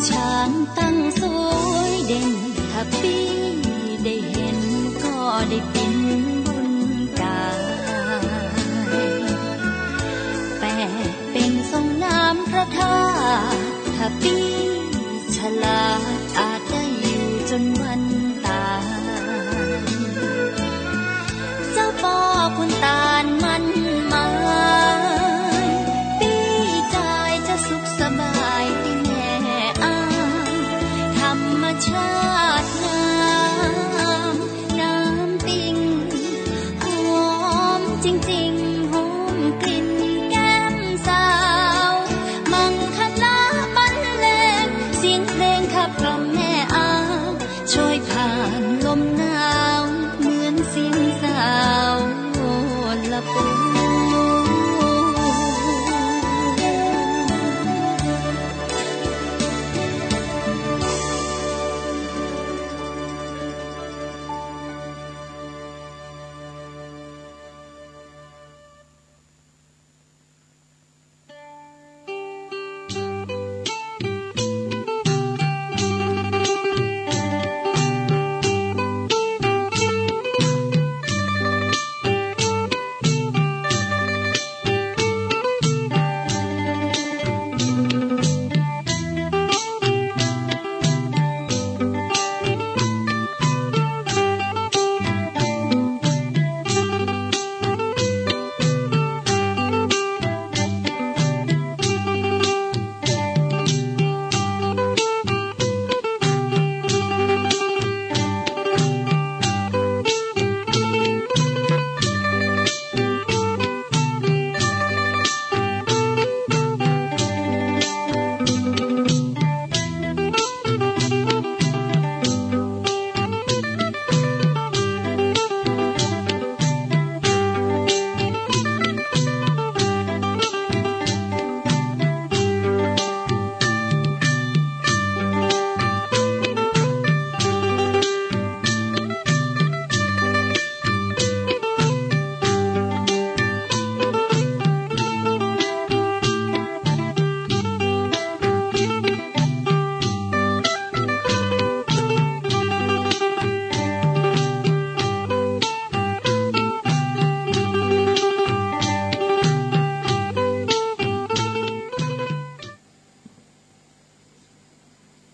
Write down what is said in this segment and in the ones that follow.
ช้างตั้งสวยเด่นถ้าพี่ได้เห็นก็ได้เป็นบุญกายแปะเป่งทรงน้ำพระธาตุถ้าพี่ฉลาดอาจได้อยู่จนวันตายเจ้าพ่อคุณตาลมันมาปีใจจะสุขสบายที่แม่อายธรรมชาติงามน้ำปิงหอมจริงๆหอมกลิ่นแก้มสาวมังคณะบรรเลงเสียงเพลงขับกล่อมแม่อายช่วยผ่านลมหนาวเหมือนเสียงสาวละปู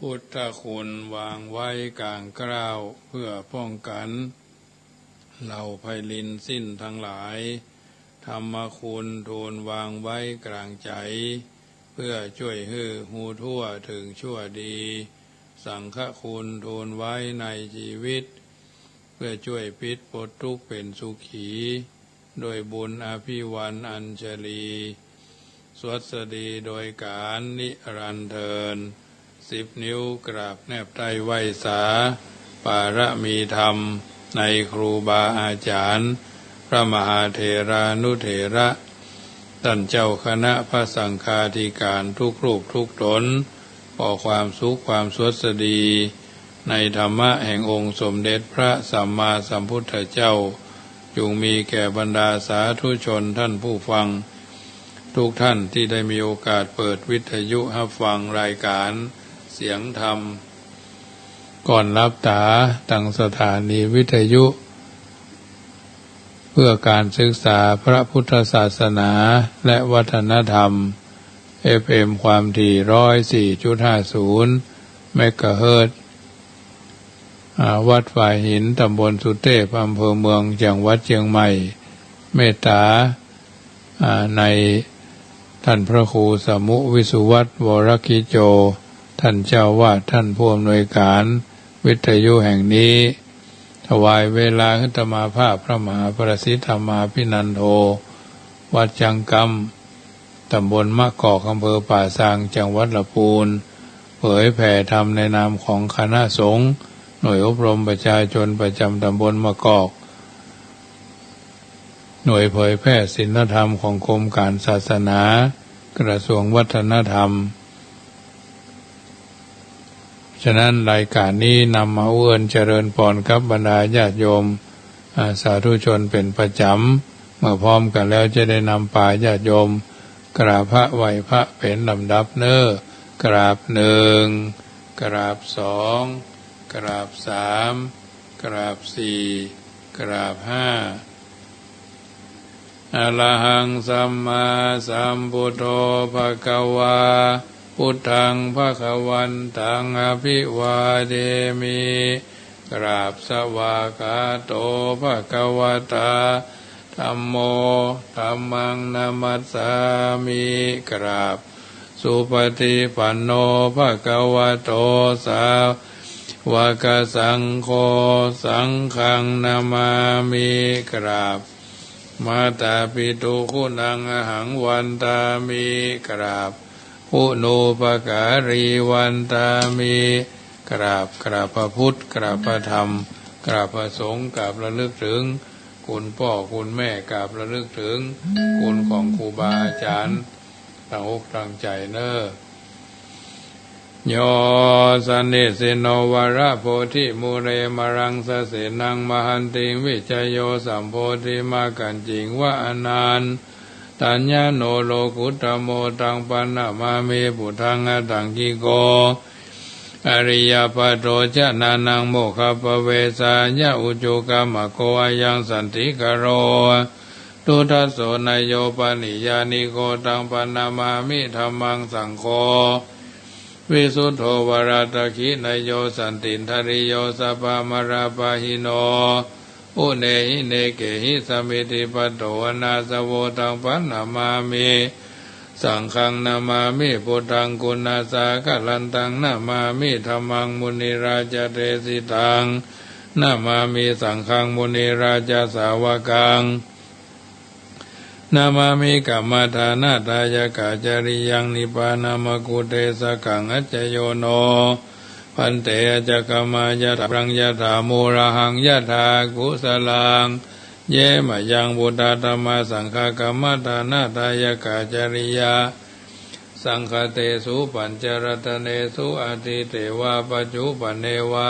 พุทธคุณวางไว้กลางกล้าวเพื่อป้องกันเหล่าภัยลินสิ้นทั้งหลายธรรมคุณทูลวางไว้กลางใจเพื่อช่วยให้หูทั่วถึงชั่วดีสังฆคุณทูลไว้ในชีวิตเพื่อช่วยพิษปลดทุกข์เป็นสุขีโดยบุญอภิวันอัญชลีสวัสดีโดยการนิรันดร์เทิน10 นิ้วกราบแนบไตรไหว้สาปารมีธรรมในครูบาอาจารย์พระมหาเถรานุเถระท่านเจ้าคณะพระสังฆาธิการทุกรูปทุกตนขอความสุขความสวัสดีในธรรมะแห่งองค์สมเด็จพระสัมมาสัมพุทธเจ้าจงมีแก่บรรดาสาธุชนท่านผู้ฟังทุกท่านที่ได้มีโอกาสเปิดวิทยุรับฟังรายการเสียงธรรมก่อนรับตาตั้งสถานีวิทยุเพื่อการศึกษาพระพุทธศาสนาและวัฒนธรรม FM ความถี่ 104.50 เมกะเฮิรตซ์วัดฝ่ายหินตำบลสุเทพอำเภอเมืองจังหวัดเชียงใหม่เมตตาในท่านพระครูสมุวิสุวัตรวรกิโจท่านเจ้าวาดท่านผู้อำนวยการวิทยุแห่งนี้ถวายเวลาขึ้นธรรมาภาพพระมหาประสิทธิธรรมาภินันโทวัดจังกำตำบลมะกอกอำเภอป่าซางจังหวัดลำพูนเผยแผ่ธรรมในนามของคณะสงฆ์หน่วยอบรมประชาชนประจำตำบลมะกอกหน่วยเผยแพร่ศีลธรรมของกรมการศาสนากระทรวงวัฒนธรรมฉะนั้นรายการนี้นำมาเอื้อนเจริญพรกับบรรดาญาติโยมสาธุชนเป็นประจำเมื่อพร้อมกันแล้วจะได้นำป่าญาติโยมกราบพระไหว้พระเป็นลำดับเน้อ กราบหนึ่งกราบสองกราบสามกราบสี่กราบห้าอะระหังสัมมาสัมพุทโธภคะวาพุทธังภคะวันตังอภิวาเทมิกราบสวากขาโตภคะวตาธัมโมธัมมังนามัสสามิกราบสุปฏิปันโนภคะวะโตสาวกสังโฆสังฆังนามามิกราบมาตาปิตุคุณังอหังวันตามิกราบผู้นูปการีวันตามิกราบพระพุทธกราบพระธรรมกราบพระสงฆ์กราบระลึกถึงคุณพ่อคุณแม่กราบระลึกถึงคุณของครูบาอาจารย์ตั้งอกตั้งใจเนอโยสันนิสิโนวระโพธิมูเรมรังสเสนังมหันติวิจโยสัมโพธิมากันจิงวะอนันตัญญาโนโลกุตโมตังปันนามาเมปุถังอตังกิโกอริยปัตโตจะนานังโมคปเวสายะอุจุกามโกอายังสันติกโรตุทัสโสนายโยปนิยานิโกตังปันนามามิธัมมังสังโฆวิสุทโธวราตคินายโยสันตินทริโยสัพพมราปะหิโนอุเนหิเนเกหิสมิติปัตโตนาสโวตังปันนามามิสังฆังนามามิพุทธังกุณาสากลันตังนามามิธัมมังมุนิราชเทสิตังนามามิสังฆังมุนิราชสาวกังนามามิกัมมัฏฐานาทายกาจริยังนิพพานามกุเตสกังอัจจโยโนพันเตอจักมายะถาปรังยะถามูระหังยะถากุสลังเยมะยังบุตตธรรมสังฆกัมมัฏฐานาทายกาจริยาสังฆเตสุปัญจรัตเนสุอติเตวะปัจจุปันเนวะ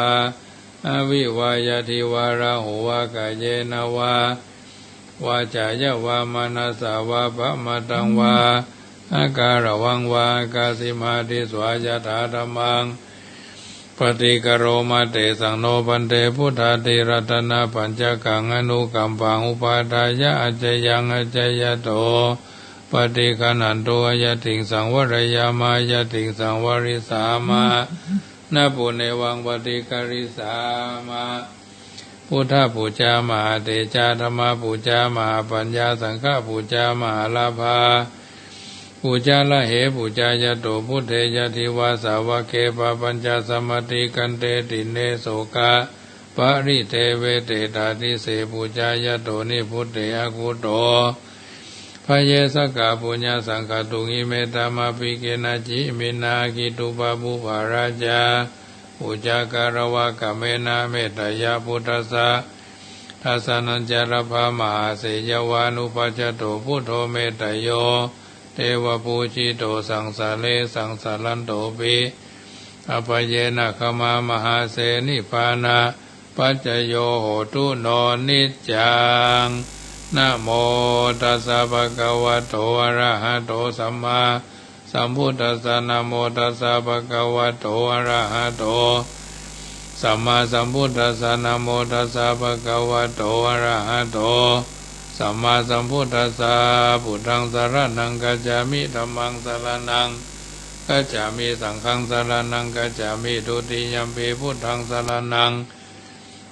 อวิวายทิวาราหุวากายเยนวาวาจายะวามานาสาวาปะมะตังวาอาการวังวากาสิมาติสวายถาธรรมังปฏิกโรมาเตสังโนปันเตพุทธาติรัตนาปัญจกังอนุกัมปังอุปาทายะอัจจยังอัจจยโตปฏิขนันโตยะติงสังวรยามายะติงสังวริสามานาปุเนวังปฏิกริสามาพุทธปูจามหาเตจาธรรมปูจามหาปัญญาสังฆปูจามหาลาภาปูจาละเหปูจายะโตพุทเทยะทิวาสาวะเกปะปัญจสมติกันเตติเนโสกะปริเทเวเตตาติเสปูจายะโตนิพุทเทอกุโตพระเยสกะปุญญาสังฆตุงิเมตตามาปิเกนะจิมินาคิตุปะบุภาราชาอุจาการวะกะเมนะเมตตายาพุทธัสสะทัสสนัญจารภามหาเสยวานุปัจจโตพุทโธเมตตโยเทวปูชิโตสังสาเลสังสารันโตปิอภเยนะขมามหาเสนิพานะปัจจโยโหตุโนนิจจังนะโมตัสสะภะคะวะโตอะระหะโตสัมมาสัมพุทธัสสะนะโมตัสสะภะคะวะโตอะระหะโตสัมมาสัมพุทธัสสะนะโมตัสสะภะคะวะโตอะระหะโตสัมมาสัมพุทธัสสะพุทธังสรณังกัจฉามิธัมมังสรณังกัจฉามิสังฆังสรณังกัจฉามิทุติยัมปิพุทธังสรณัง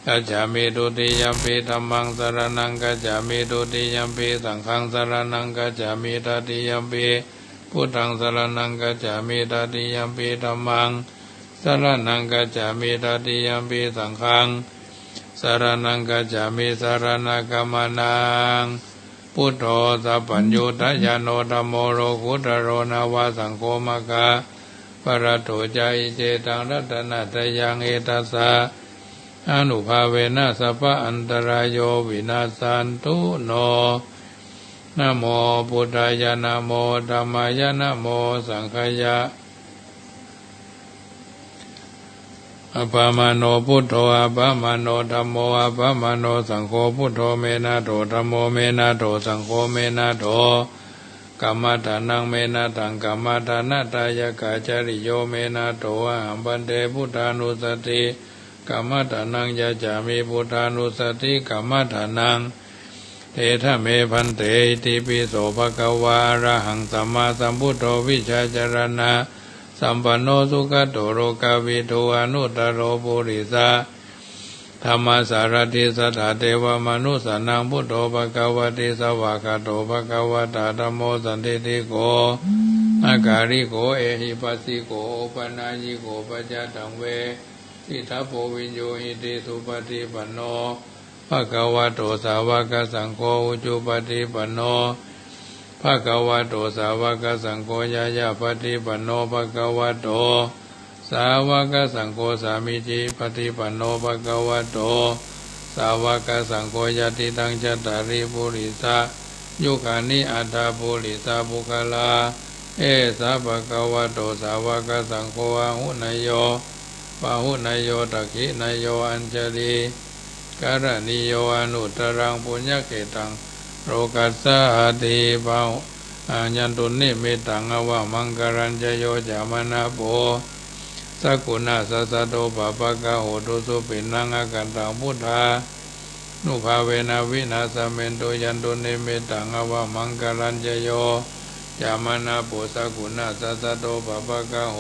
กัจฉามิทุติยัมปิธัมมังสรณังกัจฉามิทุติยัมปิสังฆังสรณังกัจฉามิตติยัมปิพุทธังสรณังกัจฉามิตติยัมปิธัมมังสรณังกัจฉามิตติยัมปิสังฆังสรณังกัจฉามิสรณกัมมนังพุทโธสัพพัญญูตยาโนธัมโมโลกุตโรนาวาสังโฆมะกะปะระโตจาอิเจตังรัตนะตยังเอตัสสะอนุภาเวนะสัพพะอันตรายโยวินาสันตุโนนะโมพุทธายะนะโมธัมมายะนะโมสังฆายะอภามโนพุทโธอภามโนธัมโมอภามโนสังโฆพุทโธเมนะโตธัมโมเมนะโตสังโฆเมนะโต กัมมัฏฐานังเมนะตังกัมมัฏฐานะตายกาจาริโยเมนะโตอะหัมปันเตพุทธานุสติกัมมัฏฐานังยะจามิพุทธานุสติกัมมัฏฐานังเตทะเมพันเตอิติปิโสภะคะวะอะระหังสัมมาสัมพุทโธวิชชาจารณะสัมปันโนสุขโตโรกาวิทูอนุตตโรปุริสาธรรมสารติสัทธาเทวมนุสสานังพุทโธภควติสวากขาโตภควตาธัมโมสันติติโกอาการิโกเอหิปัสสิโกปนายิโกปัจจตังเวทิทัพโพวิญโยหิติสุปฏิปันโนภควโตสาวกสังโฆอุจุปฏิปันโนภควโตสาวกสังโฆยายาปฏิปันโนภควโตสาวกสังโฆสามิจิปฏิปันโนภควโตสาวกสังโฆยติตังจัตตาริปุริสายุคานิอัตตาปุริสาบุคลาเอสาภควโตสาวกสังโฆอาหุนายโยปาหุนายโยตักขินายโยอัญจลีการณิโยอนุตตรังปุญญเกตังโรกัสสะติภาอัญญตุนิมิตังอวะมังกรัญจโยจามนาโปสักกุณาสัสสะโตปะปะกะโหตุสุปินังอากันตังพุทธานุภาเวนะวินาสเมนโตยันตุนิมิตังอวะมังกรัญจโยจามนาโปสักกุณาสัสสะโตปะปะกะโห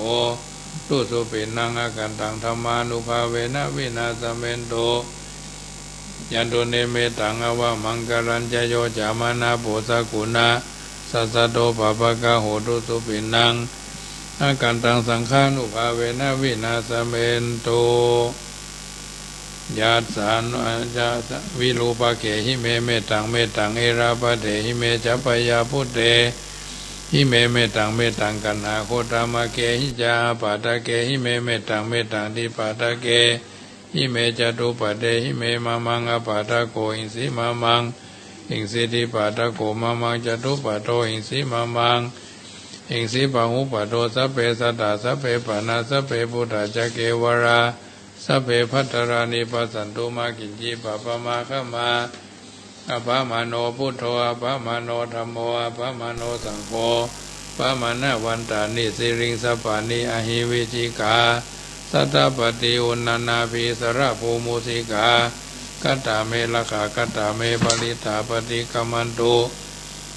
ตุสุปินังอากันตังธรรมานุภาเวนะวินาสเมนโตยันตุนิมิตังอวะมังกรัญจโยจามนาโปสักกุณาสัสสะโตปะปะกะโหตุสุปินังอาการตังสังฆานุภาเวนะวินาสเมนโตญาสานุญาสวิรูปะเกหิเมเมตังเมตังเอราปะเถหิเมจัปปยาพุทเตหิเมเมตังเมตังกันหาโคตามะเกหิจาปาตะเกหิเมเมตังเมตังดิปาตะเกหิเมจตุปะเตหิเมมะมังอปาตะโกอินสีมะมังอิงสีดิปาตะโกมะมังจตุปะโตอินสีมะมังอิงสีปะหุปะโตสัพเพสัตตาสัพเพปะนาสัพเพพุทธาจักเกวราสัพเพพัตตรานิปัสสันตุมากิญจิปะปะมาคะมาอะปะมะโนพุทโธอะปะมะโนธัมโมอะปะมะโนสังโฆปะมะนะวันตานิสิริงสัพพานิอหิวิจิกาสัตตปฏิอุณนานาภิสระภูมุสิกากัตตาเมละกากัตตาเมปริตาปฏิกัมมันตุ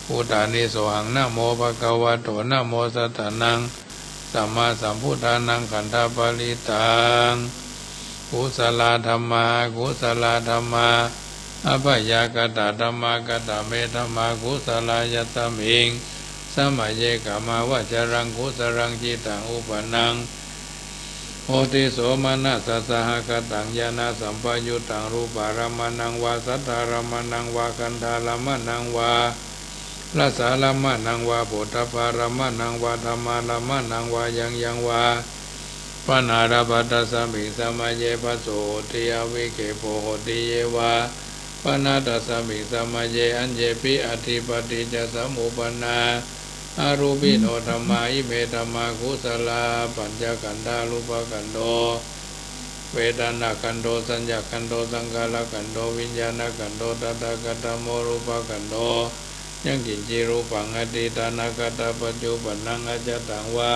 พุทธานิโสหังนะโมภะคะวะโตนะโมสัตตานังสัมมาสัมพุทธานังขันธปริตังกุศลธรรมากุศลธรรมาอภัยกตธรรมากตเมธรรมากุศลายตมิงสัมมาเยกามาวจรังกุศลังจิตังอุปนังโอติโสมานะสัสสหกตังญาณสัมปยุตตังรูปารามนังวาสัทธารามนังวาคันธารามนังวาลาสารามนังวาโพธพารามนังวาธรรมารามนังวายังวาปนาราปัตตสัมภิสัมมาเยปัสโสติยวิเกโปโหติเยวาปนาตสัมภิสัมมาเยอัญเจปิอธิปติจสมุปนาอารูปิโนธรรมาอิเมธรรมากุศลาปัญจขันธารูปขันโตเวทนาขันโตสัญญาขันโตสังขารขันโตวิญญาณขันโตตถาคตโมรูปขันโตยังกินจิรูปังอดีตานากตปัจจุบันนังอจตังวา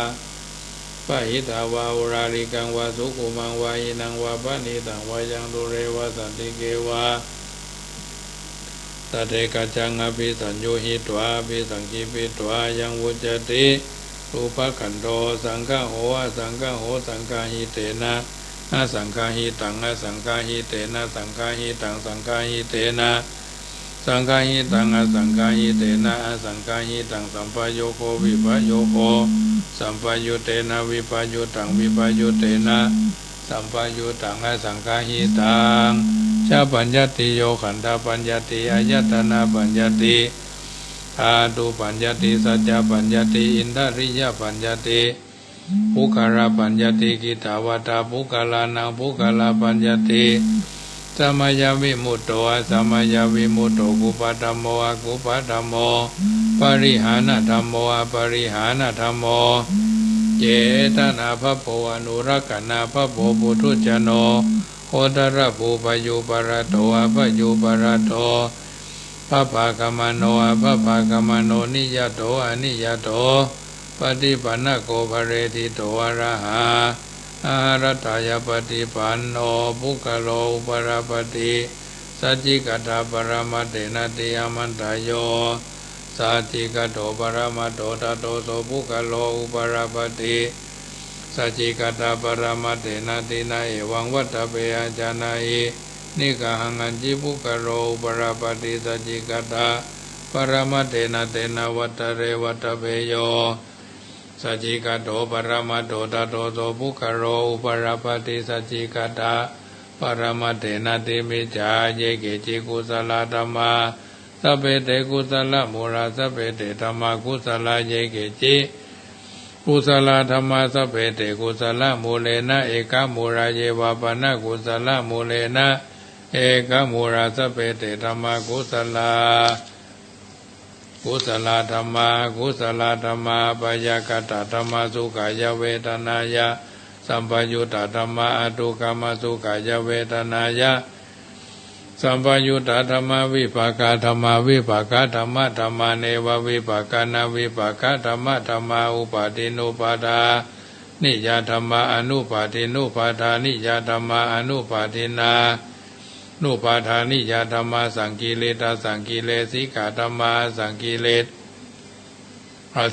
ปะหิตาวาอุราริกังวาสุขุมังวาอินังวาปะนิตังวายังดุเรวาสันติเกวาตเตกัจจังอภิสัญญูหิตวาอภิสังคีปิตวายังวุจติรูปขันโตสังฆโหอสังฆโหสังฆาหิเตนะอสังฆาหิตังอสังฆาหิเตนะสังฆาหิตังสังฆาหิเตนะสังฆาหิตังอสังฆาหิเตนะอสังฆาหิตังสัมปโยโควิปโยโคสัมปยุเตนะวิปยุตังวิปยุเตนะสัมปยุตังอสังฆาหิตังชาปัญญติโยขันธปัญญติอายตนะปัญญติธาตุปัญญติสัจจะปัญญติอินทริยปัญญติภูคาราปัญญติกิตาวตาภูคาลานังภูคาลาปัญญติสัมมายาวิมุตโตสัมมายาวิมุตโตกุปธัมโมกุปธัมโมปริหานธัมโมปริหานธัมโมเจตนาภพโพอนุรักขณาภพโพปุถุชโนโหตระภูปยุปรโตอภยุปรโตอ พระภากมโนอภภากมโนนิยโตอนิยโตปฏิปันนโกภเรติโตอรหาอารัตายปฏิปันโนภุคโลอุปรปติสัจจิกตาปรมัตเถนะติยมันตโยสัจจิกโตปรมัตโตตโตโสภุคโลอุปรปติสัจจิกตาปรมัตเถนะตินะเอวังวัตตเปยจานาอินิกหังอัญจิภุคโลอุปรปติสัจจิกตาปรมัตเถนะเตนะวัตเรวัตเปโยสัจจิกโตปรมัตโตตโตโสภุคโลอุปรปติสัจจิกตาปรมัตเถนะติมิจฉาเยเกจิกุศลธัมมาสัพเพเตกุศลมูลสัพเพเตธัมมากุศลเยเกจิกุศลธัมมาสัพเพเตกุศลมูเลนะเอกมูลเยวาปนะกุศลมูเลนะเอกมูลสัพเพเตธัมมากุศลธัมมากุศลธัมมาปยากตธัมมาสุขายเวทนายะสัมปยุตตธัมมาอทุกขมสุขายเวทนายะสัมปยุตตธัมมาวิภากธัมมาวิภากธัมมาธัมมาเนววิภากนาวิภากธัมมาธัมมาอุปาทินุปาทานิยธัมมาอนุปาทินุปาทานิยธัมมาอนุปาทินานุปาทานิยธัมมาสังกิเลตสังกิเลสิกาธัมมาสังกิเลส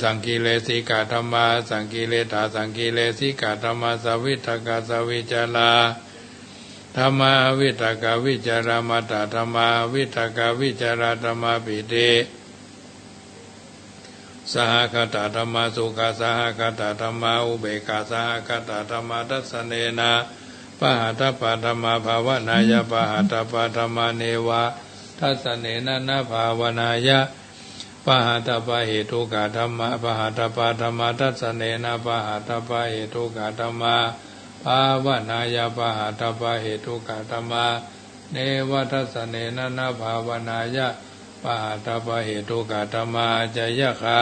สังกิเลสิกาธัมมาสังกิเลตาสังกิเลสิกาธัมมาสวิทกาสวิจาราธัมมาวิตกวิจารมัตตธัมมาวิตกวิจารธัมมาปิเตสหคตธัมมาสุขสหคตธัมมาอุเบกขาสหคตธัมมาทัสเนนะปะหัตถปะธัมมาภาวนายะปะหัตถปะธัมมาเนวะทัสเนนะนะภาวนายะปะหัตถปะเหตุกะธัมมาปะหัตถปะธัมมาทัสเนนะปะหัตถปะเหตุกะธัมมาภาวนายะปะหัตถปะเหตุกะธัมมาเนวะทัสเนนะนะภาวนายะปะหัตถปะเหตุกะธัมมาจยคา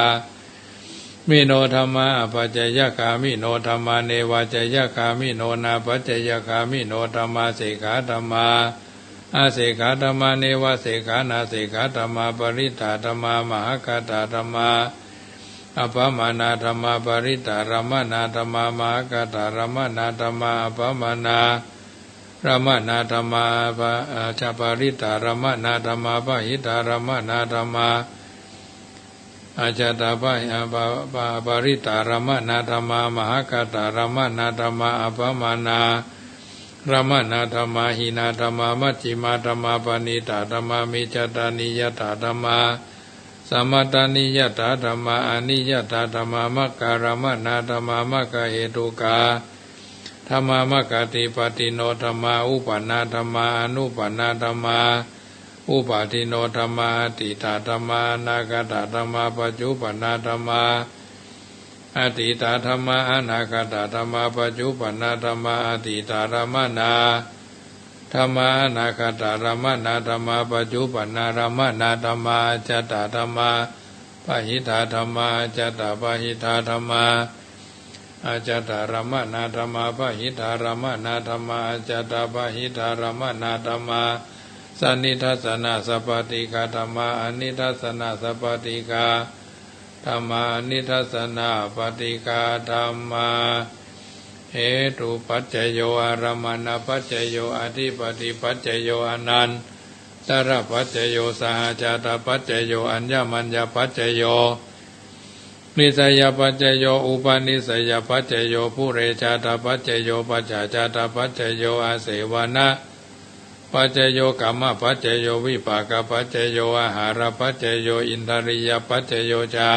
มิโนธัมมาปัจจยคามิโนธัมมาเนวะจยคามิโนนาปัจจยคามิโนธัมมาเสกขาธัมมาอาเสกขาธัมมาเนวะเสกขานาเสกขาธัมมาปริตตาธัมมามหคตาธัมมาอภมานาธัมมาปริตตารมนาธัมมามหคตารมนาธัมมาอภมานารมนาธัมมาชปริตตารมนาธัมมาปหิตารมนาธัมมาอาจตาปริตารมนาธัมมามหคตารมนาธัมมาอภมานารมนาธัมมาหินาธัมมามัจฉิมาธัมมาปณิตาธัมมามิจตานิยตาธัมมาสัมมตานิยตาธัมมาอนิยตาธัมมามัคการมนาธัมมามัคคเหตุกาธัมมามัคคติปติโนธัมมาอุปนาธัมมาอนุปนาธัมมาอุปาทิโนธัมมาติตาธัมมานาคตาธัมมาปัจจุปนาธัมมาอติตาธัมมาอนาคตาธัมมาปัจจุปนาธัมมาอติตารมนาธัมมาอนาคตารมนาธัมมาปัจจุปนารมนาธัมมาจตาธัมมาปหิทาธัมมาจตาปหิทาธัมมาอาจตารมนาธัมมาปหิทารมนาธัมมาจตาปหิทารมนาธัมมาสันนิทัสสนาสัพพติกาธัมมาอนิทัสสนาสัพพติกาธัมมาอนิทัสสนาปฏิกาธัมมาเหตุปัจจโยอารมณปัจจโยอธิปติปัจจโยอนันตรปัจจโยสหจาตปัจจโยอัญญมัญญปัจจโยนิสัยปัจจโยอุปนิสัยปัจจโยภูเรชาตปัจจโยปัจจจาตปัจจโยอาเสวนะปัจจโยกัมมปัจจโยวิปากปัจจโยอาหารปัจจโยอินทริยปัจจโยจา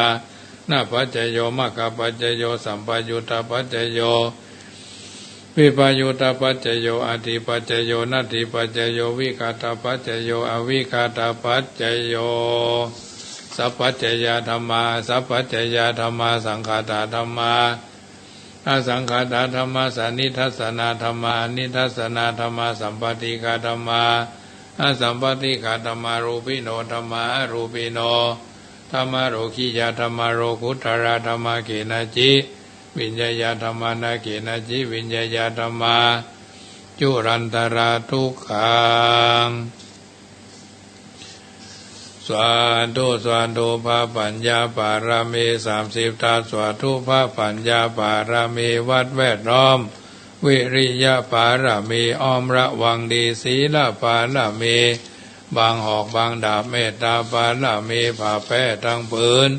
นาปัจจโยมัคคปัจจโยสัมปยุตตปัจจโยวิปยุตตปัจจโยอธิปัจจโยนัตถิปัจจโยวิคตปัจจโยอวิคตปัจจโยสัพพัจจยธัมมาสัพพัจจยธัมมาสังฆตาธัมมาอสังฆตาธัมมาสันนิทัสสนาธัมมาอนิทัสสนาธัมมาสัมปติกาธัมมาอสัมปติกาธัมมารูปิโนธัมมาอรูปิโนธัมมาโรคิยธัมมาโรกุตระธัมมาเกนะจิวิญญาธัมมานาเกนะจิวิญญาธัมมาจุรันตราทุกขัง สาธุสาธุพระปัญญาบารมี30 ทัศสาธุพระปัญญาบารมีวัดแวดล้อมวิริยะบารมีอ้อมระวังดีศีลบารมีบางหอกบางดาบเมตตาบารมีผ่าแพ้ทั้งผืน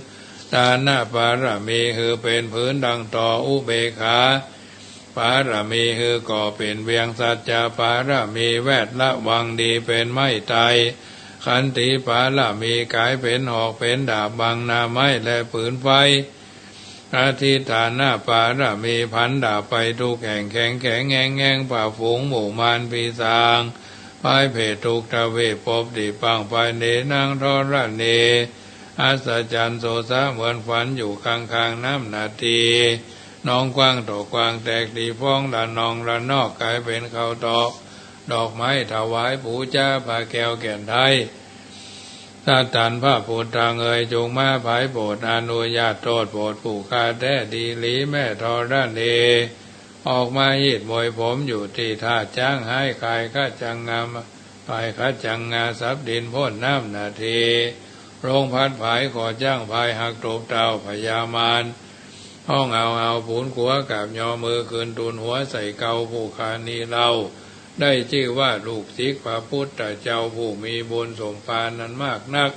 ดานะบารมีคือเป็นผืนดังต่ออุเบกขาบารมีคือก่อเป็นเวียงสัจจะบารมีแวดละวังดีเป็นไม้ไตขันติบารมีกายเป็นหอกเป็นดาบบังหน้าไม้และผืนไฟอธิฐานะบารมีพันดาบไปทุกแห่งแข็งแข็งแงงแงงป่าฝูงหมู่มารปีศาจพายเพศทุกทเวภพดิปังไปเนนางทรเนอัศจรรย์โสสะเหมือนฝันอยู่ข้างๆน้ำนาทีน้องกว้างตกกว้างแตกดีฟ้องละนองละนอกกลายเป็นข้าวตอกดอกไม้ถวายปู่จ้าพาแก้วแก่นไทยซาตานพระพุทธังเอ่ยจงมาภายโปรดอนุญาตโทษโปรดผู้ฆ่าแท้ดีหลีแม่ทรเนออกมาหีดมวยผมอยู่ที่ท่าจ้างให้คายข้าจังงามไปข้าจังงาซับดินพ่นน้ำนาทีโรงพัดผายขอจ้างพายหักตบเต่าพญามารห้องเอาผุนขัวกับยอมือคืนตุนหัวใส่เกาผู้คานีเราได้ชื่อว่าลูกศิษย์พระพุทธเจ้าผู้มีบุญสมภารนั้นมากนัก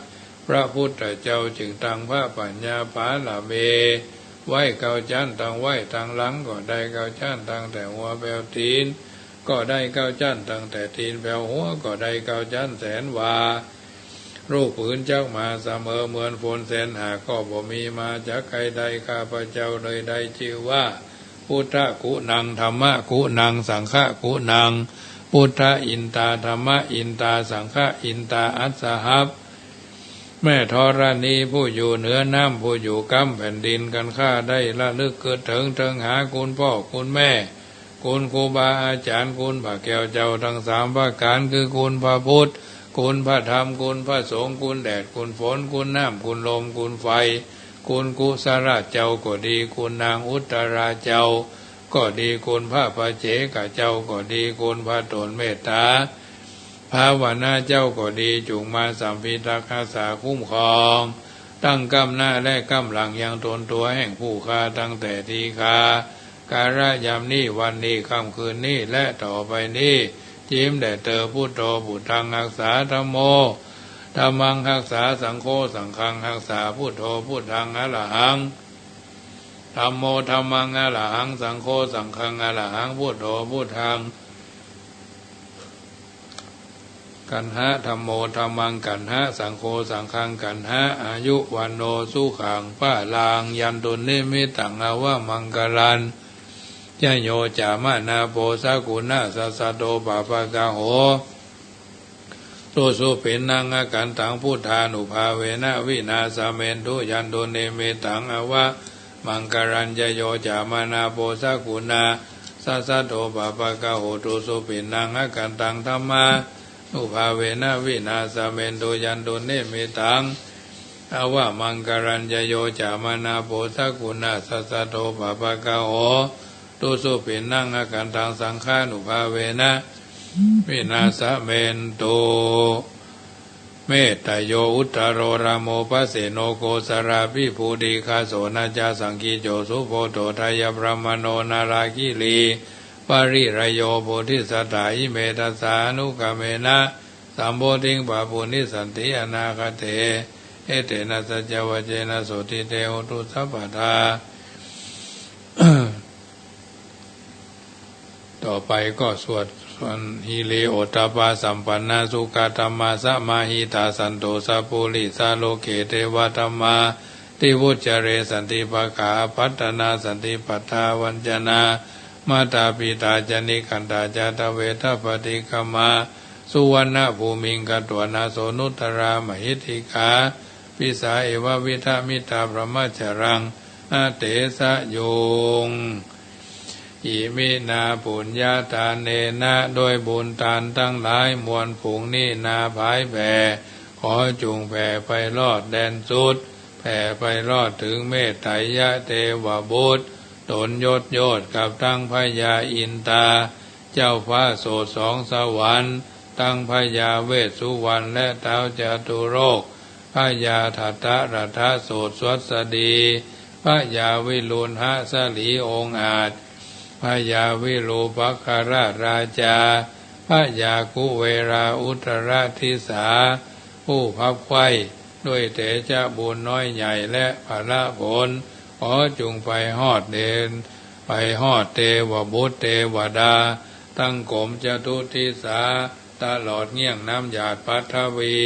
พระพุทธเจ้าจึงตั้งพระปัญญาภาละเมไหวเกาจันตั้งไหวทางหลังก็ได้เกาจันตั้งแต่หัวแปลวตีนก็ได้เกาจันตั้งแต่ตีนแปลวหัวก็ได้เกาจันแสนวารูปผืนเจ้ามาเสมอเหมือนฝนแสนหาก็บ่มีมาจากใครใดข้าพเจ้าเลยได้ชื่อว่าพุทธกุนังธรรมะกุนังสังฆะกุนังพุทธอินตาธรรมะอินตาสังฆะอินตาอัสสหับแม่ธรณีผู้อยู่เหนือน้ำผู้อยู่กำแผ่นดินกันข้าได้ละลึกเกิดถึงหาคุณพ่อคุณแม่คุณครูบาอาจารย์คุณพระแก้วเจ้าทั้ง3ประการคือคุณพระพุทธคุณพระธรรมคุณพระสงฆ์คุณแดดคุณฝนคุณน้ำคุณลมคุณไฟคุณกุศลเจ้าก็ดีคุณนางอุตราเจ้าก็ดีคุณพระปเจกเจ้าก็ดีคุณพระตนเมตตาภาวนาเจ้าก็ดีจุงมาสัมพิทักษ์รักษาคุ้มครองตั้งกำหน้าและกำหลังยังตนตัวแห่งผู้ฆ่าตั้งแต่ทีฆาการะยามนี้วันนี้ค่ำคืนนี้และต่อไปนี้จิมแต่เตอพุทโธพุทธังรักษาธัมโมธัมมังรักษาสังโฆสังฆังรักษาพุทโธพุทธังอรหังธัมโมธัมมังอรหังสังโฆสังฆังอรหังพุทโธพุทธังกันหะธัมโมธัมมังกันหะสังโฆสังฆังกันหะอายุวันโนสุขังป้าลางยันตุนิมิตังอวะมังกลันยะโยจามานาโปสกุณาสัสสะโตปะปะกะโหสุเป็นนางอาการตังพุทธานุภาเวนะวินาสเมนตุยันตุเนเมตังอวะมังกรัญยโยจามานาโปสกุณาสัสสะโตปะปะกะโหตุสุเป็นนางอาการตังธรรมานุภาเวนะวินาสเมนตุยันตุเนเมตังอวะมังกรัญยโยจามานาโปสกุณาสัสสะโตปะปะกะโหตุสุเป็นนั่งอาการทางสังฆานุภาเวนะวินาสเมนโตเมตตโยอุตตโรรามโมปัสเสโนโกสราภิภูติคาโสนาจาสังคีโจสุโพโตทายพระมโนนาราคิลีปริรโยโพธิสัตตาอิเมตัสสานุกเมนะสัมโพธิงปะปุณิสันติอนาคเตเอเตนะสัจจวเจนะโสติเตโหตุสัพพทาต่อไปก็สวดฮิเลโอตปาสัมปันนาสุขธรรมาสมาหิตาสันโตสัพพุริสาโลเกเทวธรรมาติวุจเรสันติภคาพัฒนาสันติปัฏฐาวัญจนามาตาปิตาจนิคันตาจาตเวทปฏิกมาสุวรรณภูมิงกตวนาโสนุตรามหิติกาปิสาเอววิทามิตาพระมัจจรังอาเตสะโยงอิมินาปุญญาทานเนนะโดยบุญทานทั้งหลายมวลผงนี้นาภายแผ่ขอจุงแผ่ไปรอดแดนสุดแผ่ไปรอดถึงเมตไตรยะเทวบุตรตนยศโยศกับทั้งพญาอินตาเจ้าฟ้าโสด2 สวรรค์ทั้งพญาเวสสุวรรณและท้าวจตุโรค พระยาทัตตะรัฐโสตสวัสดีพระยาวิรุณหะสลีองค์อาจพระยาวิรูปัคราชราชาพระยากุเวราอุตรทิสาผู้พับไข้ด้วยเถจาบุญน้อยใหญ่และภาละผลขอจุงไปฮอดเดนไปฮอดเทวบุตรเทวดาตั้งกรมจตุทิสาตลอดเงี่ยงน้ำหยาดปัทวี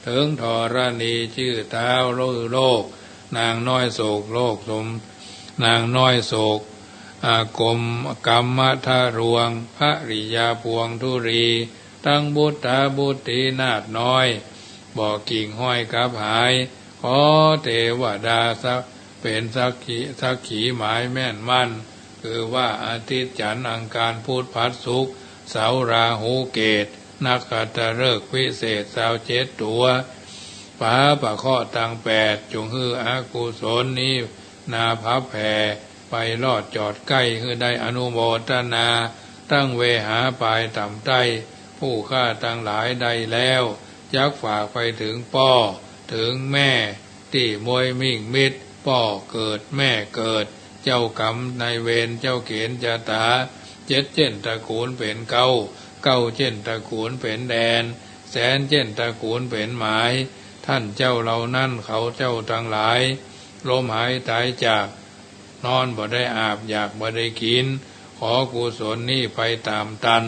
ถึงธรณีชื่อเท้าโลกนางน้อยโศกโลกสมนางน้อยโศกอากรมกรรมทารวงพระริยาพวงธุรีตั้งบุตรบุตรีนาถน้อยบอกกิ่งห้อยกับหายขอเทวดาสักเป็นสักขีหมายแม่นมั่นคือว่าอาทิตย์จันทร์อังคารพุธพฤหัสศุกร์เสาร์ราหูเกตนักขัตฤกษ์วิเศษ27ตัวฟ้าประเคาะตัง8จงฮืออากุศลนี้นาพับแผ่ไปลอดจอดใกล้คือได้อนุโมทนาตั้งเวหาปลายต่ำใต้ผู้ฆ่าตั้งหลายใดแล้วยักฝากไปถึงพ่อถึงแม่ที่มวยมิ่งมิตรพ่อเกิดแม่เกิดเจ้ากรรมนายเวรเจ้าเขียนจตาเจ็ดเช่นตระกูลเป็นเก้าเช่นตระกูลเป็นแดนแสนเช่นตระกูลเป็นหมายท่านเจ้าเหล่านั้นเขาเจ้าทั้งหลายลมหายตายจากนอนบ่ได้อาบอยากบ่ได้กินขอกุศลนี้ไปตามตัน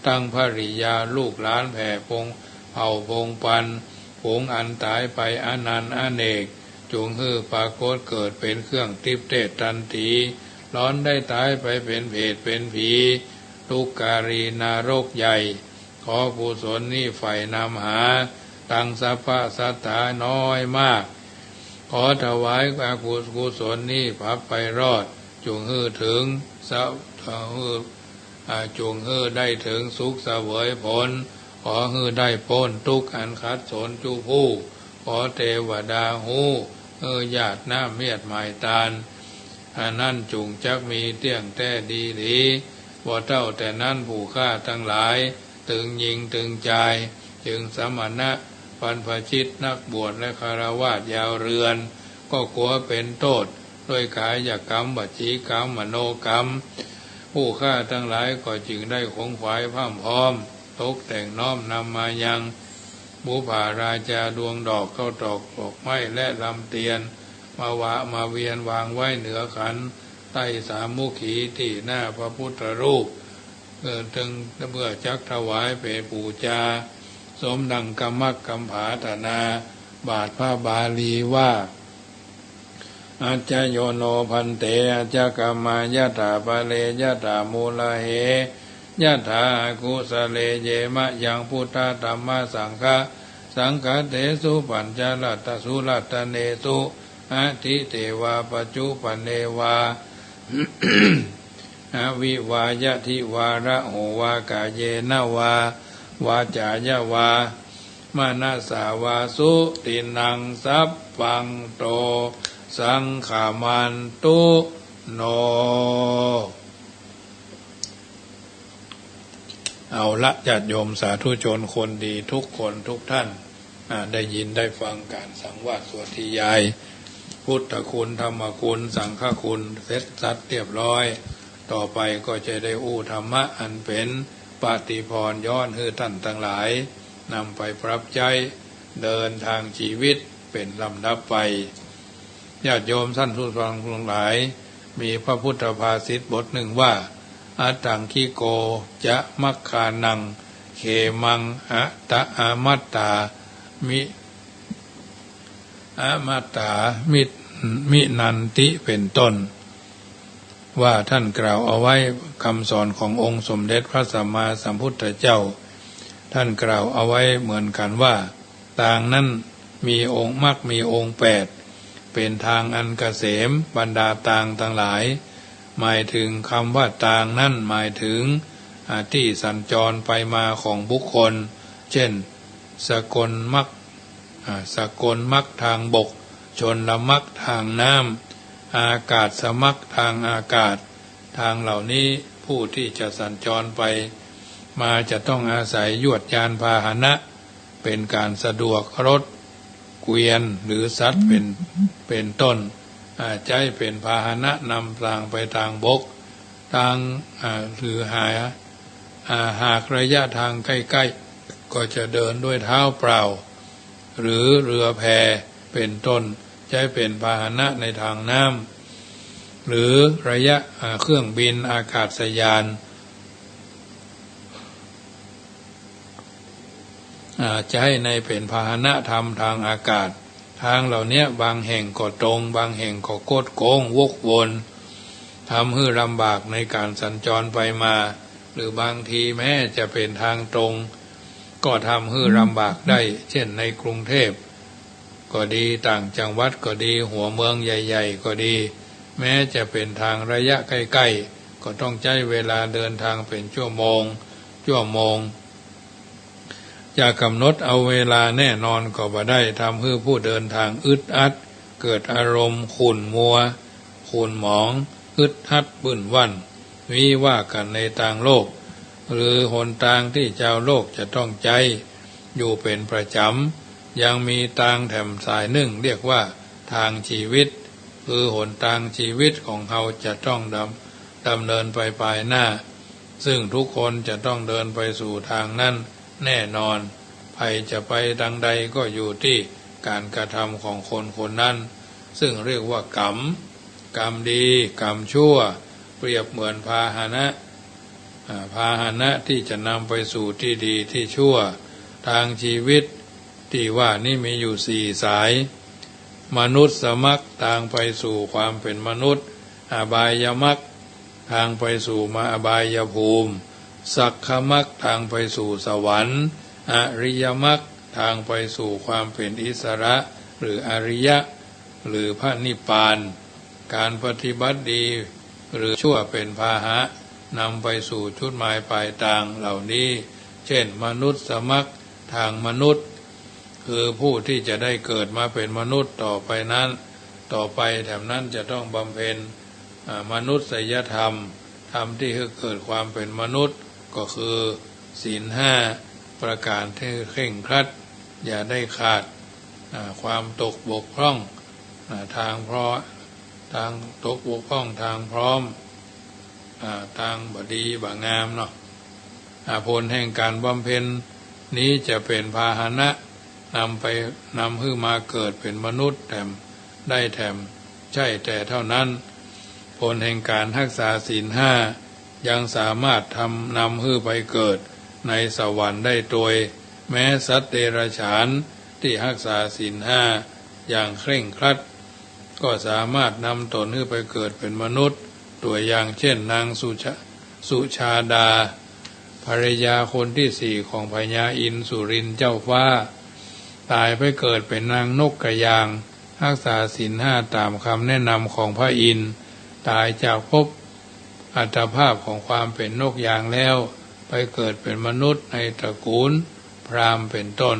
ตั้งภริยาลูกหลานแผ่พงเผ่าพงปันผงอันตายไปอนันต์อเนกจงฮือปรากฏเกิดเป็นเครื่องทิพเตตันทีร้อนได้ตายไปเป็นเพศเป็นผีทุกการีนารกใหญ่ขอกุศลนี้ไฟนำหาตั้งสัพพะสัตตาน้อยมากขอถวายกุศลนี้พับไปรอดจงฮือถึงจงฮือได้ถึงสุขเสวยผลขอฮือได้พ้นทุกข์อันคัดสนจูผู้ขอเทวดาหูญาติหน้าเมียดหมายตาลอันนั้นจุงจักมีเตี้ยงแท้ดีหลีบ่เท่าแต่นั้นผู้ฆ่าทั้งหลายตึงยิงตึงใจจึงสมณะปันพชิตนักบวชและคารวะยาวเรือนก็กลัวเป็นโทษด้วยกายกรรมวจีกรรมมโนกรรมผู้ฆ่าทั้งหลายก็จึงได้คงฝ่ายพร่ำพร้อมตกแต่งน้อมนำมายังบุพาราชาดวงดอกเข้าดอกไม้และลำเตียนมาเวียนวางไว้เหนือขันใต้สามมุขีที่หน้าพระพุทธรูปถึงเมื่อจักถวายเปปูจาสมดังกรรมกัมผาธนาบาทพระบาลีว่าอาจโยโนพันเตอาจกรรมายะถาปะเลยะถามูลเหยะถากุสเลเยมะยังพุทธธัมมสังฆะสังฆเตสุปัญจลัตตสุลัตตเนสุอาทิเทวาปัจจุปันเนวา อวิวายะทิวาระโหวากาเยนะวาวาจายะวามานาสาวาสุตินังสัพพังโตสังขามันตุโนเอาละญาติโยมสาธุชนคนดีทุกคนทุกท่านได้ยินได้ฟังการสังวาสสวดที่ยายพุทธคุณธรรมคุณสังฆคุณเสร็จสัดเรียบร้อยต่อไปก็จะได้อู้ธรรมะอันเป็นปฏิพรย้อนให้ท่านทั้งหลายนำไปปรับใจเดินทางชีวิตเป็นลำดับไปญาติโยมท่านผู้ฟังทั้งหลายมีพระพุทธภาษิตบทหนึ่งว่าอัตถังคิโกจะมัคคานังเขมังอะตะอามัตตามิอามัตตามินันติเป็นต้นว่าท่านกล่าวเอาไว้คำสอนขององค์สมเด็จพระสัมมาสัมพุทธเจ้าท่านกล่าวเอาไว้เหมือนกันว่าต่างนั้นมีองค์มรรคมีองค์8เป็นทางอันเกษมบรรดาต่างทั้งหลายหมายถึงคำว่าต่างนั้นหมายถึงที่สัญจรไปมาของบุคคลเช่นสกลมรรคทางบกชนละมรรคทางน้ำอากาศสมรรคทางอากาศทางเหล่านี้ผู้ที่จะสัญจรไปมาจะต้องอาศัยยวดยานพาหนะเป็นการสะดวกรถ เกวียนหรือสัตว์เป็นต้นใช้เป็นพาหนะนำทางไปทางบกทางหรือหากระยะทางใกล้ๆก็จะเดินด้วยเท้าเปล่าหรือเรือแพเป็นต้นใช้เป็นพาหนะในทางน้ำหรือระยะเครื่องบินอากาศยานจะให้ในเป็นพาหนะธรรมทางอากาศทางเหล่านี้บางแห่งก็ตรงบางแห่งก็โคดโค้งวกวนทำให้ลำบากในการสัญจรไปมาหรือบางทีแม้จะเป็นทางตรงก็ทำให้ลำบากได้เช่นในกรุงเทพก็ดีต่างจังหวัดก็ดีหัวเมืองใหญ่ๆก็ดีแม้จะเป็นทางระยะใกล้ๆก็ต้องใช้เวลาเดินทางเป็นชั่วโมงจะกำหนดเอาเวลาแน่นอนก็บ่ได้ทำให้ผู้เดินทางอึดอัดเกิดอารมณ์ขุ่นมัวขุ่นหมองอึดอัดบึ้นวันวิว่ากันในทางโลกหรือหนทางที่ชาวโลกจะต้องใจอยู่เป็นประจำยังมีทางแถมสายหนึ่งเรียกว่าทางชีวิตคือหนทางชีวิตของเราจะต้องดำเนินไปภายหน้าซึ่งทุกคนจะต้องเดินไปสู่ทางนั้นแน่นอนใครจะไปทางใดก็อยู่ที่การกระทำของคนคนนั้นซึ่งเรียกว่ากรรมดีกรรมชั่วเปรียบเหมือนพาหนะที่จะนำไปสู่ที่ดีที่ชั่วทางชีวิตที่ว่านี่มีอยู่4สายมนุษย์สมรรคทางไปสู่ความเป็นมนุษย์อบายมรรคทางไปสู่มาอบายภูมิสักขมรรคทางไปสู่สวรรค์อริยมรรคทางไปสู่ความเป็นอิสระหรืออริยะหรือพระนิพพานการปฏิบัติดีหรือชั่วเป็นพาหะนำไปสู่จุดหมายปลายทางเหล่านี้เช่นมนุษย์สมรรคทางมนุษย์คือผู้ที่จะได้เกิดมาเป็นมนุษย์ต่อไปแถมนั้นจะต้องบำเพ็ญมนุษยธรรมธรรมที่ให้เกิดความเป็นมนุษย์ก็คือศีล5ประการที่เคร่งครัดอย่าได้ขาดความตกบกพร่องทางตกบกพร่องทางพร้อมทางบดีบางามเนาะผลแห่งการบำเพ็ญนี้จะเป็นพาหนะนำให้มาเกิดเป็นมนุษย์แถมใช่แต่เท่านั้นผลแห่งการรักษาศีล5ยังสามารถนำให้ไปเกิดในสวรรค์ได้โดยแม้สัตว์เดรัจฉานที่รักษาศีล5อย่างเคร่งครัดก็สามารถนำตนให้ไปเกิดเป็นมนุษย์ตัวอย่างเช่นนางสุชาดาภรรยาคนที่4ของพญาอินทร์สุรินทร์เจ้าฟ้าตายไปเกิดเป็นนางนกกระยางรักษาศีล5ตามคำแนะนำของพระอินทร์ตายจากภพอัตภาพของความเป็นนกยางแล้วไปเกิดเป็นมนุษย์ในตระกูลพราหมณ์เป็นต้น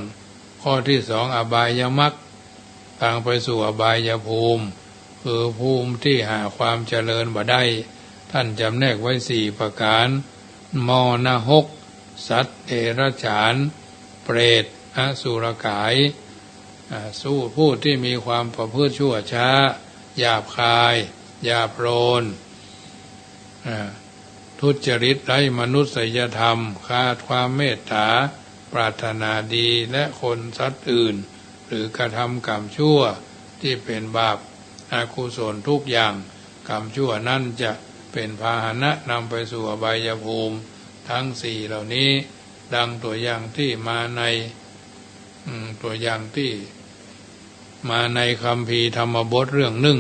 ข้อที่2อบายมรรคทางไปสู่อบายภูมิคือภูมิที่หาความเจริญบ่ได้ท่านจำแนกไว้4ประการมนหกสัตว์เดรัจฉานเปรตอสุรกายสู้ผู้ที่มีความประพฤติชั่วช้าหยาบคายหยาบโลนทุจริตไร้มนุษยธรรมขาดความเมตตาปรารถนาดีและคนสัตว์อื่นหรือกระทำกรรมชั่วที่เป็นบาปอกุศลทุกอย่างกรรมชั่วนั่นจะเป็นพาหนะนำไปสู่อบายภูมิทั้ง4เหล่านี้ดังตัวอย่างที่มาในคัมภีร์ธรรมบทเรื่องหนึ่ง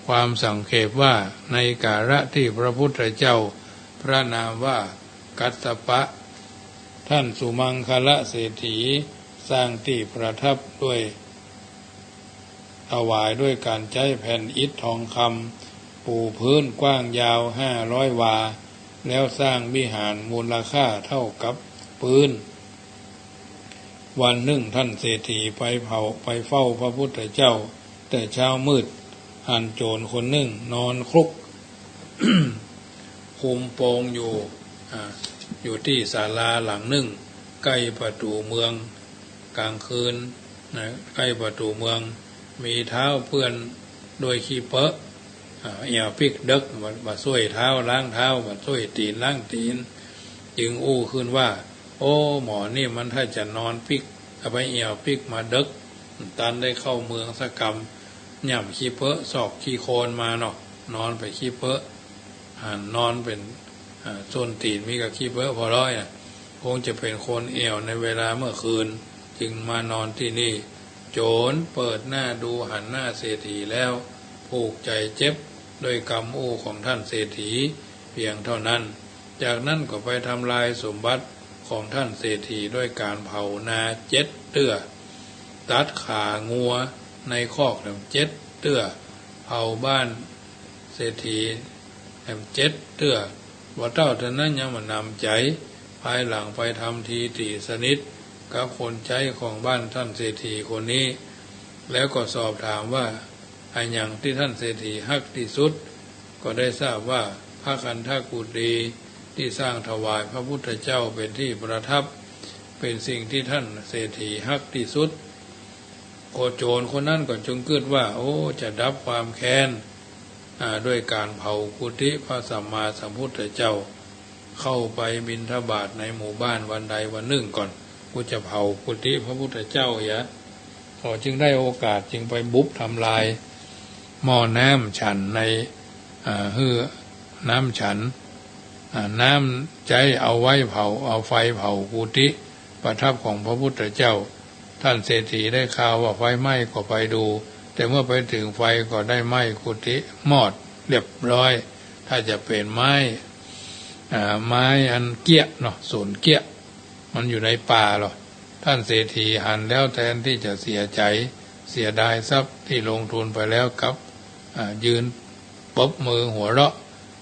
ความสังเขปว่าในกาลที่พระพุทธเจ้าพระนามว่ากัสสปะท่านสุมังคละเศรษฐีสร้างที่ประทับด้วยถวายด้วยการใช้แผ่นอิฐทองคำปูพื้นกว้างยาว500 วาแล้วสร้างวิหารมูลค่าเท่ากับพื้นวันหนึ่งท่านเศรษฐีไปเฝ้าพระพุทธเจ้าแต่เช้ามืดหันโจรคนหนึ่งนอนคลุก คุมโปงอยู่ที่ศาลาหลังหนึ่งใกล้ประตูเมืองกลางคืน นะใกล้ประตูเมืองมีเท้าเปื้อนโดยขี้เปอะเอี่ยวปิกดึกมาช่วยเท้าล้างเท้ามาช่วยตีนล้างตีนจึงอู้ขึ้นว่าโอ้หมอนี่มันถ้าจะนอนปิกเอาไปเอี่ยวปิกมาดึกตันได้เข้าเมืองสักกรรมย่ำขี้เปอะศอกขี้โคนมาเนาะนอนไปขี้เปอะนอนเป็นส้นตีนมีกับขี้เปอะพอร้อยคงจะเป็นคนเอี่ยวในเวลาเมื่อคืนจึงมานอนที่นี่โจรเปิดหน้าดูหันหน้าเศรษฐีแล้วผูกใจเจ็บโดยกรรมอู้ของท่านเศรษฐีเพียงเท่านั้นจากนั้นก็ไปทำลายสมบัติของท่านเศรษฐีด้วยการเผานา7 เตื้อตัดขางัวในคอก7 เตื้อเผาบ้านเศรษฐี7 เตื้อว่าเจ้าท่านนั้นยังมานำใจภายหลังไปทำทีตีสนิทกับคนใช้ของบ้านท่านเศรษฐีคนนี้แล้วก็สอบถามว่าอันอย่างที่ท่านเศรษฐีฮักที่สุดก็ได้ทราบว่าพระคันธกุฎีที่สร้างถวายพระพุทธเจ้าเป็นที่ประทับเป็นสิ่งที่ท่านเศรษฐีฮักที่สุดโจรคนนั้นก็จงคิดว่าโอ้จะดับความแค้นด้วยการเผากุฏิพระสัมมาสัมพุทธเจ้าเข้าไปบิณฑบาตในหมู่บ้านวันใดวันหนึ่งก่อนกูจะเผากุฏิพระพุทธเจ้าเขาจึงได้โอกาสจึงไปบุบทำลายหม้อน้ำฉันในน้ำฉันน้ำใจเอาไว้เผาเอาไฟเผากุฏิประทับของพระพุทธเจ้าท่านเศรษฐีได้ข่าวว่าไฟไหม้ก็ไปดูแต่เมื่อไปถึงไฟก็ได้ไหม้กุฏิมอดเรียบร้อยถ้าจะเป็นไม้อันเกี้ยเนาะส่วนเกี้ยมันอยู่ในป่าหรอท่านเศรษฐีหันแล้วแทนที่จะเสียใจเสียดายทรัพย์ที่ลงทุนไปแล้วกับยืนปบมือหัวเราะ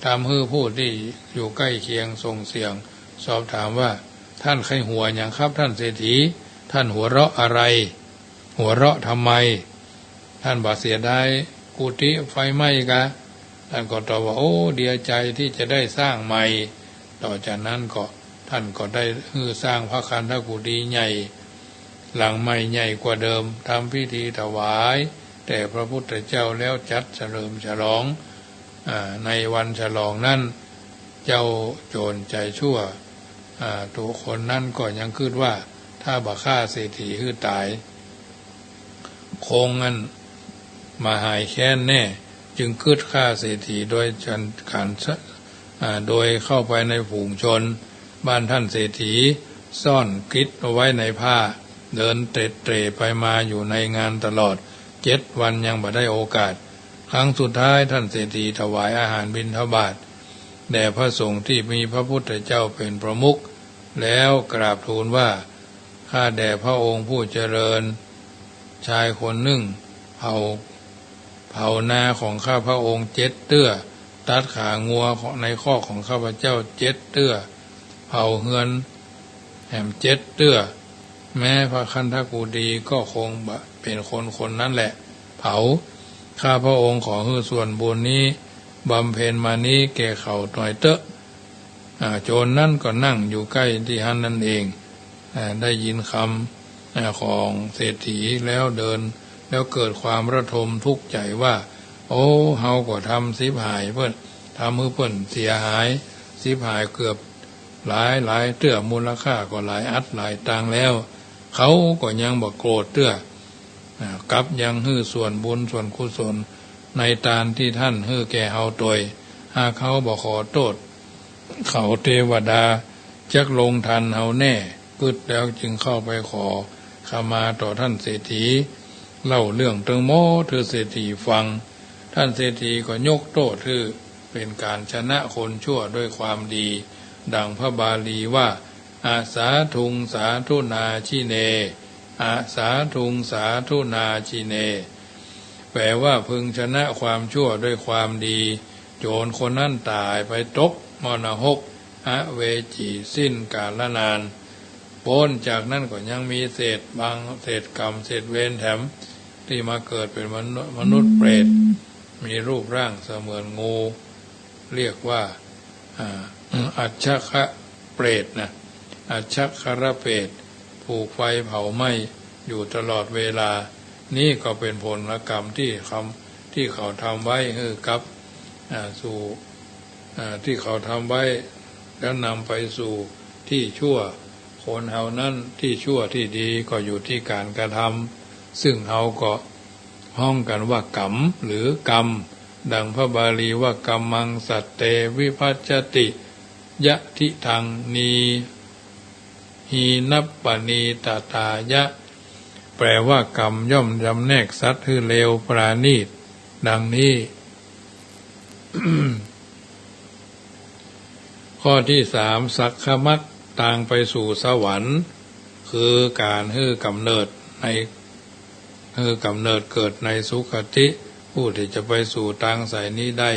ทำให้ผู้ที่อยู่ใกล้เคียงส่งเสียงสอบถามว่าท่านใครหัวอย่างครับท่านเศรษฐีท่านหัวเราะอะไรหัวเราะทำไมท่านบอกเสียดายกุฏิไฟไหม้กะท่านก็ตอบว่าโอ้เดียใจที่จะได้สร้างใหม่ต่อจากนั้นก็ท่านก็ได้สร้างพระคันธกุฎีใหญ่หลังใหม่ใหญ่กว่าเดิมทำพิธีถวายแต่พระพุทธเจ้าแล้วจัดเฉลิมฉลองในวันฉลองนั้นเจ้าโจรใจชั่วตัวคนนั้นก็ยังคิดว่าถ้าบ่ฆ่าเศรษฐีคือตายคงงั้นมาหายแค้นแน่จึงคิดฆ่าเศรษฐีโดยโดยเข้าไปในฝูงชนบ้านท่านเศรษฐีซ่อนคริสเอาไว้ในผ้าเดินเตร่ไปมาอยู่ในงานตลอด7 วันยังบ่ได้โอกาสครั้งสุดท้ายท่านเศรษฐีถวายอาหารบิณฑบาตแด่พระสงฆ์ที่มีพระพุทธเจ้าเป็นประมุขแล้วกราบทูลว่าข้าแด่พระองค์ผู้เจริญชายคนหนึ่งเผานาของข้าพระองค์7 เตื้อตัดขางัวในคอกของข้าพเจ้า7 เตื้อเผาเฮือน7 เตื้อแม้พระคันธกุฎีก็คงเป็นคนนั้นแหละเผาข้าพระองค์ขอให้ส่วนบุญนี้บำเพ็ญมานี้แก่เขาหน่อยเตอะโจรนั่นก็นั่งอยู่ใกล้ที่หันนั่นเองได้ยินคำของเศรษฐีแล้วเดินแล้วเกิดความระทมทุกข์ใจว่าโอ้เฮาก็ทำสิบหายเพิ่นทำให้เพิ่นเสียหายสิบหายเกือบหลายเตื้อมูลค่าก็หลายอัดหลายตังแล้วเขาก็ยังบ่โกรธเตื้อกับยังฮื้อส่วนบุญส่วนกุศลในตานที่ท่านฮื้อแก่เฮาโดยหากเขาบ่ขอโทษเขาเทวดาจักลงทันเฮาแน่กึดแล้วจึงเข้าไปขอขมาต่อท่านเศรษฐีเล่าเรื่องตึงโม้เธอเศรษฐีฟังท่านเศรษฐีก็ยกโทษคือเป็นการชนะคนชั่วด้วยความดีดังพระบาลีว่าอาสาทุงสาธุนาชิเนอาสาทุงสาธุนาชิเนแปลว่าพึงชนะความชั่วด้วยความดีโจรคนนั้นตายไปตกมรณหกอเวจีสิ้นกาลนานพ้นจากนั้นก็ยังมีเศษบางเศษกรรมเศษเวรแถมที่มาเกิดเป็นมนุษย์เปรตมีรูปร่างเสมือนงูเรียกว่าอัจฉคะเปรตนะอัจฉครเปรตผูกไฟเผาไหม้ อยู่ตลอดเวลานี่ก็เป็นผลกรรมที่เขาทำไว้กับสู่ที่เขาทำไว้แล้วนำไปสู่ที่ชั่วคนเฮานั้นที่ชั่วที่ดีก็อยู่ที่การกระทำซึ่งเฮาก็ห้องกันว่ากรรมหรือกรรมดังพระบาลีว่ากรรมังสัตเตวิภัชชติยะทิทังนีหีนัปปณีตตายะแปลว่ากรรมย่อมจำแนกสัตว์คือเลวปราณีตดังนี้ ข้อที่สามสักขมัตต่างไปสู่สวรรค์คือการกำเนิดเกิดในสุคติผู้ที่จะไปสู่ทางสายนี้ได้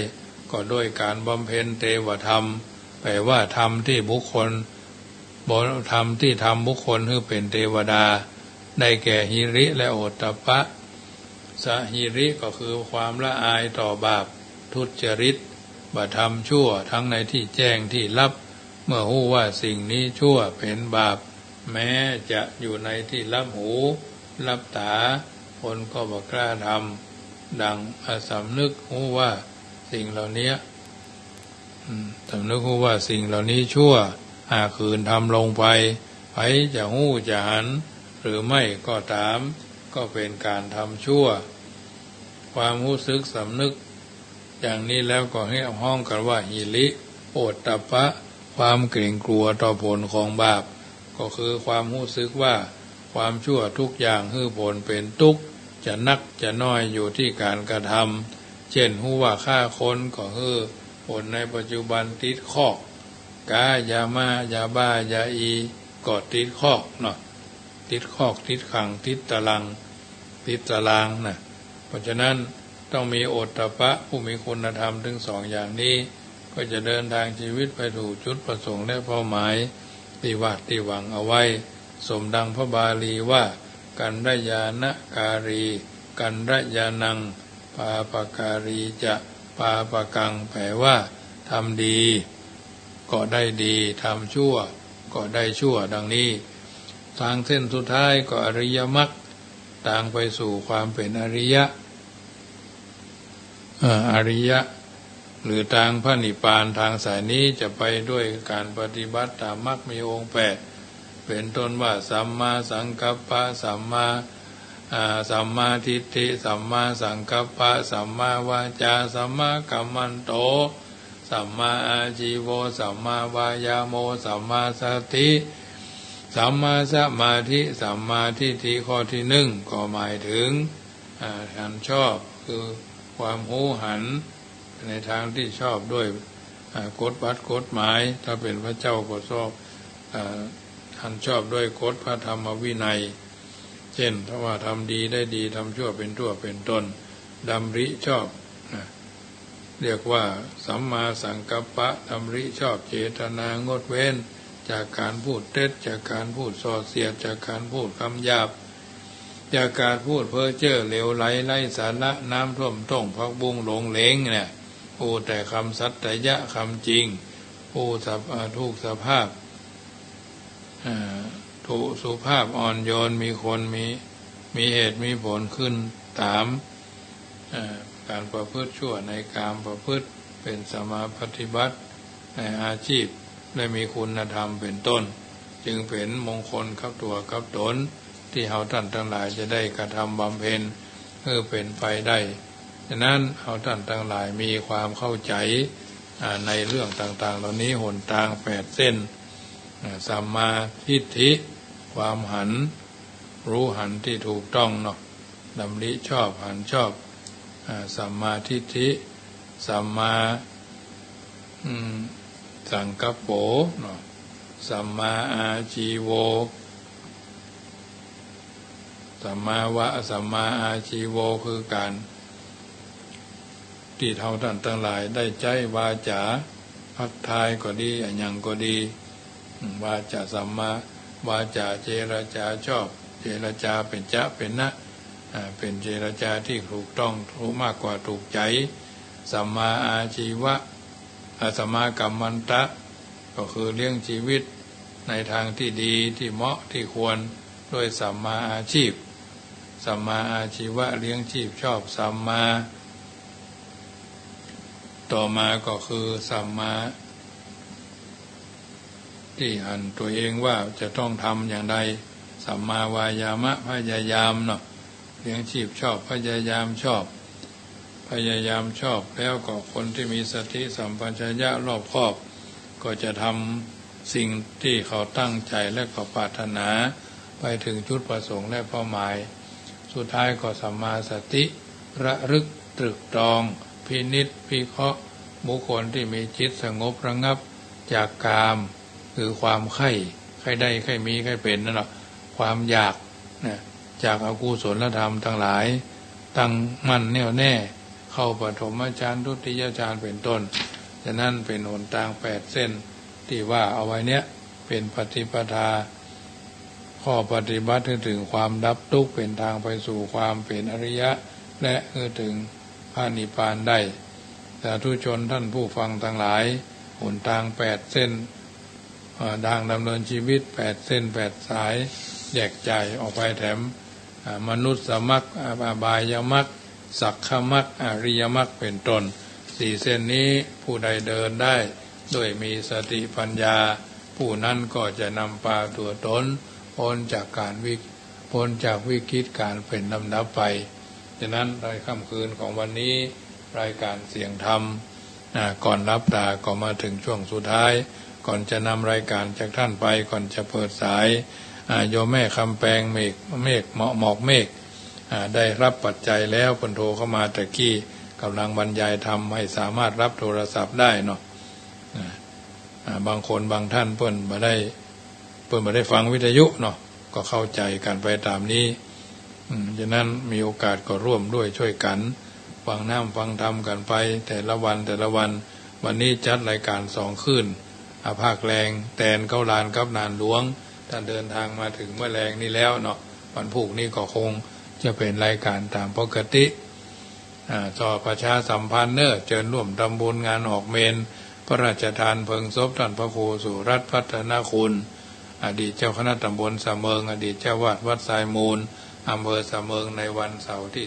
ก็ด้วยการบำเพ็ญเทวธรรมแปลว่าธรรมที่บุคคลธรรมที่ทำบุคคลให้เป็นเทวดาได้แก่หิริและโอตตัปปะสหิริก็คือความละอายต่อบาปทุจริตบาปทำชั่วทั้งในที่แจ้งที่ลับเมื่อรู้ว่าสิ่งนี้ชั่วเป็นบาปแม้จะอยู่ในที่ลับหูลับตาคนก็บ่กล้าทำดังสำนึกรู้ว่าสิ่งเหล่านี้สำนึกรู้ว่าสิ่งเหล่านี้ชั่วหากคืนทำลงไปไผจะหู้จะหันหรือไม่ก็ตามก็เป็นการทำชั่วความรู้สึกสำนึกอย่างนี้แล้วก็ให้ห้องกันว่าหิริโอตตัปปะความเกรงกลัวต่อผลของบาปก็คือความรู้สึกว่าความชั่วทุกอย่างผลเป็นทุกข์จะนักจะน้อยอยู่ที่การกระทำเช่นรู้ว่าฆ่าคนก็ผลในปัจจุบันติดข้อกายามายาบ้ายาอีก็ติดข้อเนาะติดข้อติดขังติดตารางนะเพราะฉะนั้นต้องมีโอตตัปปะผู้มีคุณธรรมถึงสองอย่างนี้ก็จะเดินทางชีวิตไปถูกจุดประสงค์และเป้าหมายที่วาดที่หวังเอาไว้สมดังพระบาลีว่ากันรยานการีกันรยานังปาปการีจะปาปกังแปลว่าทำดีก็ได้ดีทำชั่วก็ได้ชั่วดังนี้ทางเส้นสุดท้ายก็อริยมรรคต่างไปสู่ความเป็นอริยะหรือทางพระนิพพานทางสายนี้จะไปด้วยการปฏิบัติตามมรรคมีองค์8เป็นต้นว่าสัมมาสังกัปปะสัมมาทิฏฐิสัมมาสังกัปปะสัมมาวาจาสัมมากัมมันโตสัมมาอาชีโวสัมมาวายาโมสัมมาสติสัมมาสมาธิสัมมาทิฏฐิข้อที่1ก็หมายถึงหันชอบคือความหูหันในทางที่ชอบด้วยกฎหมายถ้าเป็นพระเจ้าก็ชอบหันชอบด้วยกฎพระธรรมวินัยเช่นถ้าว่าทำดีได้ดีทำชั่วเป็นชั่วเป็นต้นดำริชอบเรียกว่าสัมมาสังกัปปะดำริชอบเจตนางดเว้นจากการพูดเท็จจากการพูดส่อเสียดจากการพูดคำหยาบจากการพูดเพ้อเจ้อเหลวไหลไร้สาระน้ำท่วมท้องพักบุ้งหลงเหลงเนี่ยพูดแต่คำสัตยะคำจริงพูดถูกสภาพถูกสุภาพอ่อนโยนมีคนมีเหตุมีผลขึ้นตามการประพฤติชั่วในการประพฤติเป็นสมาปฏิบัติในอาชีพและมีคุณธรรมเป็นต้นจึงเป็นมงคลกับตัวกับตนที่เฮาท่านทั้งหลายจะได้กระทำบำเพ็ญเพื่อเป็นไปได้ฉะนั้นเฮาท่านทั้งหลายมีความเข้าใจในเรื่องต่างๆเหล่านี้หนทาง8เส้นสัมมาทิฏฐิความหันรู้หันที่ถูกต้องเนาะดำริชอบหันชอบสัมมาทิฏฐิสัมมาสังกัปโปเนาะสัมมาอาชีโวสัมมาอาชีโวคือการที่เท่าท่านทั้งหลายได้ใจวาจาพักทายก็ดีอันยังก็ดีวาจาสัมมาวาจาเจรจาชอบเจรจาเป็นจะเป็นนะเป็นเจรจาที่ถูกต้องรู้มากกว่าถูกใจสัมมาอาชีวะสัมมากัมมันตะก็คือเลี้ยงชีวิตในทางที่ดีที่เหมาะที่ควร ด้วยสัมมาอาชีพสัมมาอาชีวะเลี้ยงชีพชอบสัมมาต่อมาก็คือสัมมาที่หันตัวเองว่าจะต้องทำอย่างไรสัมมาวายามะพยายามเนาะเลี้ยงชีพชอบพยายามชอบพยายามชอบแล้วก็คนที่มีสติสัมปชัญญะรอบคอบก็จะทำสิ่งที่เขาตั้งใจและก็ปรารถนาไปถึงจุดประสงค์และเป้าหมายสุดท้ายก็สัมมาสติระลึกตรึกตรองพินิจพิเคราะห์บุคคลที่มีจิตสงบระงับจากกามคือความใคร่ได้ใคร่มีใคร่เป็นนั่นแหละความอยากนะจากอกุศลธรรมทั้งหลายตั้งมั่นแน่วแน่เข้าปฐมฌานทุติยฌานเป็นต้นฉะนั้นเป็นหนทาง8 เส้นที่ว่าเอาไว้เนี้ยเป็นปฏิปทาข้อปฏิบัติถึงความดับทุกข์เป็นทางไปสู่ความเป็นอริยะและถึงพระนิพพานได้สาธุชนท่านผู้ฟังทั้งหลายหนทาง8 เส้นทางดำเนินชีวิต8 เส้น8 สายแยกใจออกไปแถมมนุษย์มรรคอบายมรรคสักขมรรคอริยมรรคเป็นต้น4 เส้นนี้ผู้ใดเดินได้ด้วยมีสติปัญญาผู้นั้นก็จะนำพาตัวตนพ้นจากวิกฤตการเป็นลำดับไปฉะนั้นในค่ำคืนของวันนี้รายการเสียงธรรมก่อนรับตาก็มาถึงช่วงสุดท้ายก่อนจะนำรายการจากท่านไปก่อนจะเปิดสายโยมแม่คำแปลงเมฆหมอกเมฆได้รับปัจจัยแล้วเพิ่นโทรเข้ามาตะกี้กำลังบรรยายธรรมให้สามารถรับโทรศัพท์ได้เนาะบางคนบางท่านเพิ่นมาได้ฟังวิทยุเนาะก็เข้าใจกันไปตามนี้ฉะนั้นมีโอกาสก็ร่วมด้วยช่วยกันฟังน้ำฟังธรรมกันไปแต่ละวันวันนี้จัดรายการ2 คืนภาคแรงแตนเก้าลานกับนานหลวงท่านเดินทางมาถึงเมื่อแรงนี้แล้วเนาะวันพุธนี้ก็คงจะเป็นรายการตามปกติต่อประชาสัมพันธ์เชิญร่วมทำบุญงานออกเมนพระราชทานเพลิงศพท่านพระครูสุรัตน์พัฒนาคุณอดีตเจ้าคณะตำบลสะเมิงอดีตเจ้าวาดวัดทรายมูลอำเภอสะเมิงในวันเสาร์ที่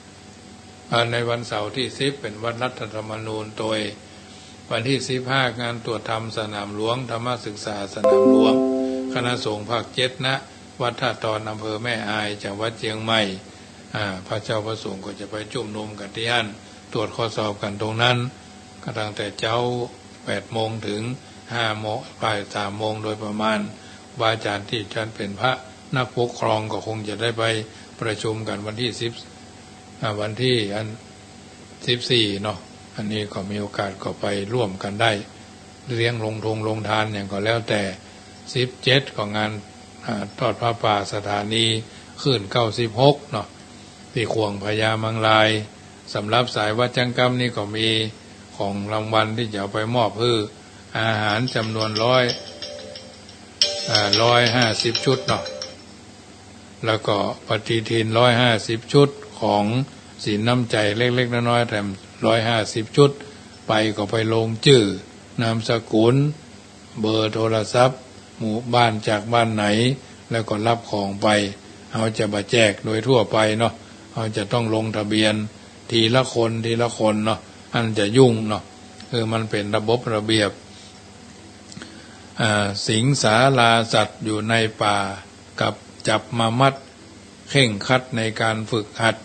17ในวันเสาร์ที่10เป็นวันรัฐธรรมนูญโดยวันที่15งานตรวจธรรมสนามหลวงธรรมศึกษาสนามหลวงคณะสงฆ์ภาค7ณวัดท่าตอนอำเภอแม่อายจังหวัดเชียงใหม่พระเจ้าพระสงฆ์ก็จะไปจุ่มนุมกันที่นั่นตรวจข้อสอบกันตรงนั้นก็ตั้งแต่เจ้า8 โมงถึง5 โมงบ่าย 3 โมงโดยประมาณวาจารย์ที่ท่านเป็นพระนักปกครองก็คงจะได้ไปประชุมกันวันที่14เนาะอันนี้ก็มีโอกาสก็ไปร่วมกันได้เลี้ยงลงทานอย่างก็แล้วแต่17ของงานทอดผ้าป่าสถานีขึ้น96เนาะที่ขวงพญามังลายสำหรับสายวัดจังกรรมนี่ก็มีของรางวัลที่จะเอาไปมอบอาหารจำนวน150 ชุดเนาะแล้วก็ปฏิทิน150 ชุดของศีลน้ำใจเล็กๆน้อยๆแต่150 ชุดไปก็ไปลงชื่อนามสกุลเบอร์โทรศัพท์หมู่บ้านจากบ้านไหนแล้วก็รับของไปเอาจะมาแจกโดยทั่วไปเนาะเอาจะต้องลงทะเบียนทีละคนเนาะอันจะยุ่งเนาะมันเป็นระบบระเบียบสิงสาราสัตว์อยู่ในป่ากับจับมามัดเข่งคัดในการฝึกหัด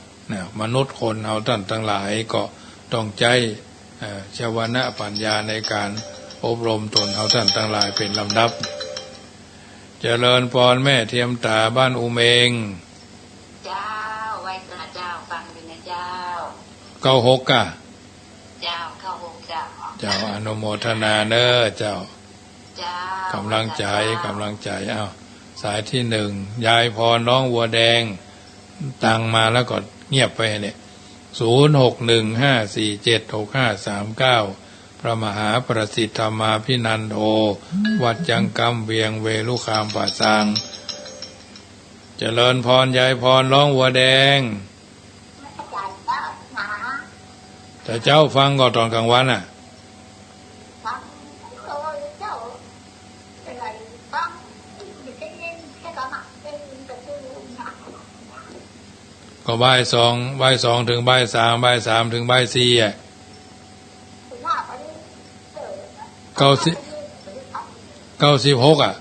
มนุษย์คนเอาท่านทั้งหลายก็ต้องใจชวนะปัญญาในการอบรมตนเอาท่านทั้งหลายเป็นลำดับเจริญพรแม่เทียมตาบ้านอุเมงเจ้าไว้กระเจ้าฟังด้วยนะเจ้า96เจ้าเข้าหกเจ้าอนุโมทนาเจ้ากำลังใจสายที่1ยายพรน้องวัวแดงตังมาแล้วก็เงียบไปเนี่ย0615476539พระมหาประสิทธธรรมาภินันโทวัดจังกำเวียงเวลุคามป่าซางเจริญพรยายพรร้องวัวแดงแต่เจ้าฟังก็ตอนกลางวัน ก็บ่ายสองถึงบ่ายสามถึงบ่ายสี่อ่ะ96อ่ะ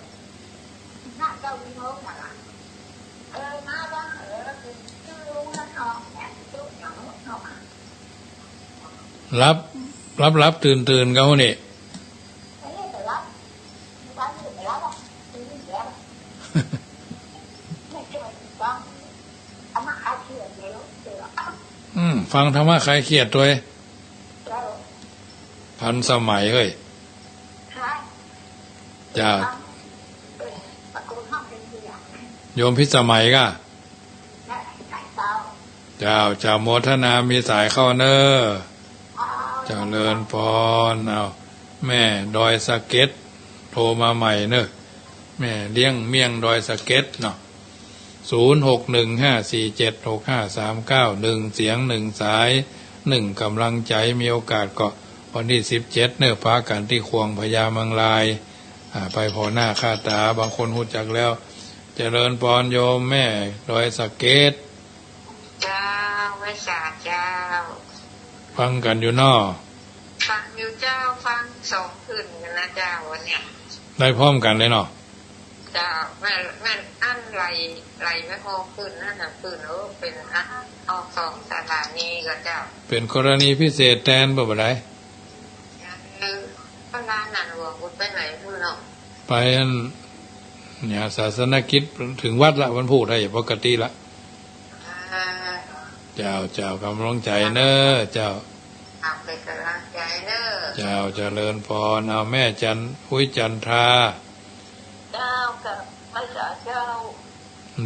รับตื่นเขานี่ ฟังธรรมะใครเครียดตัวพันสมัยเฮ้ยจ้าโยมพิสมัยก็เจ้าโมทนามีสายเข้าเนอเจ้าเลินพรเอาแม่ดอยสะเก็ดโทรมาใหม่เนอะแม่เลี้ยงเมี่ยงดอยสะเก็ดเนาะ0615476539 1เสียง1สาย1กำลังใจมีโอกาสก็วันที่17เนอะพากันที่ควงพญามังลายไปพอหน้าค่าตาบางคนรู้จักแล้วเจริญพรโยมแม่ดอยสะเก็ดเจ้าไว้สาเจ้าฟังกันอยู่นอฟังอยู่เจ้าฟัง2คืนกันนะเจ้าวันเนี้ยได้พร้อมกันเลยเนาะเจ้าแม่อันไหลไม่พอคืนนั่นน่ะคืนแล้วเป็นออก2สถานีก็เจ้าเป็นกรณีพิเศษแทนบ่ได้พระลานนั่นหลวงคุณไปไหนพุ่นเนาะไปเนี่ยศาสนกิจถึงวัดละวันพุธได้ปกติละเจ้ากำลังใจเนอเจ้าเป็นกำลังใจเนอเจ้าเจริญพรเอาแม่จันอุ้ยจันทราเจ้ากับพระเจ้า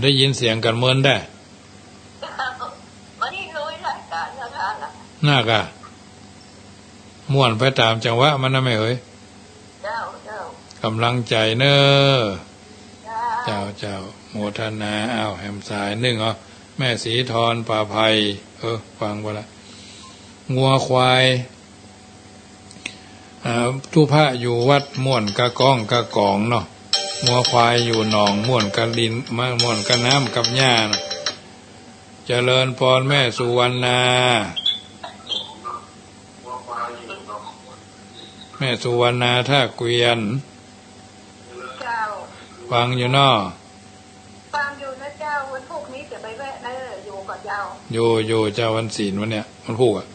ได้ยินเสียงกันเมินได้วันนี้ลุยรายการนะคะน่ากะม่วนไปตามจังหวะมันนะแม่เอ้ยเจ้ากำลังใจเนอเจ้าโมทนาเอาแหมสาย1แม่สีทรป่าไผ่ฟังบ่ละงัวควายทุพะอยู่วัดม่วนกะก้องกะกองเนาะงัวควายอยู่หนองม่วนกะดินม่วนกะน้ำกับหญ้านะเจริญพรแม่สุวรรณาแม่สุวรรณาท่าเกวียนฟังอยู่เนาะฟังอยู่นะเจ้าวันพุธนี้จะไปแวะได้อยู่กับเจ้าอยู่เจ้าวันศีลวันเนี้ยวันพุธอ่ะ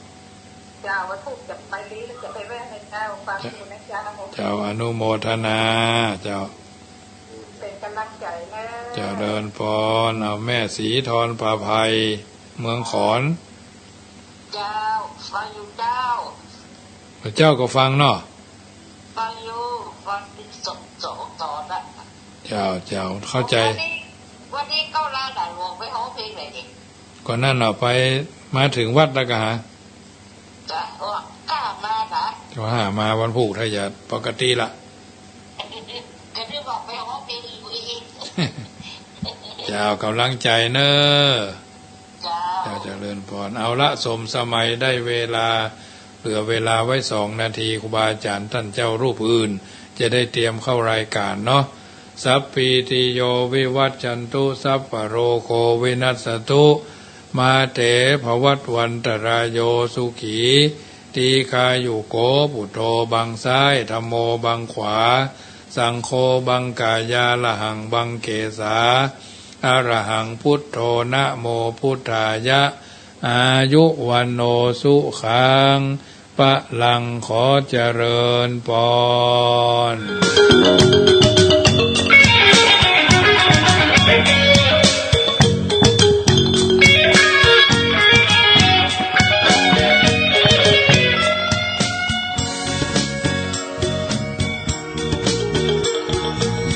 เจ้าวันพุธจะไปนี้แล้วจะไปแวะให้เจ้าฟังอยู่นะเจ้าอนุโมทนาเจ้าเป็นกำลังใจนะเจ้าเดินพรเอาแม่สีทรป่าไผ่เมืองขอนเจ้าฟังอยู่เจ้าก็ฟังเนาะฟังอยู่ฟังติดสดต่อได้เจ้าเข้าใจวันนี้เข้าร้านไหนวงไปฮ้องเพลงไหนดิก่อนนั่นเอาไปมาถึงวัดแล้วก็หาจ้ากล้ามานะจะหามาวันพุธถ้าจะปกติละก็ที่บอกไปฮ้องเพลงอีกเจ้ากำลังใจเนอเจ้าเจริญพรเอาละสมสมัยได้เวลาเหลือเวลาไว้2 นาทีครูบาอาจารย์ท่านเจ้ารูปอื่นจะได้เตรียมเข้ารายการเนาะสัพพิติโยวิวัชชันตุสัพพโรโควินัสสตุมาเตภวัตวันตรายโยสุขีตีคายุโกปุโตบังซ้ายธัมโมบังขวาสังโฆบังกายาละหังบังเกสาอะระหังพุทโธนะโมพุทธายะอายุวันโนสุขังปะลังขอเจริญพร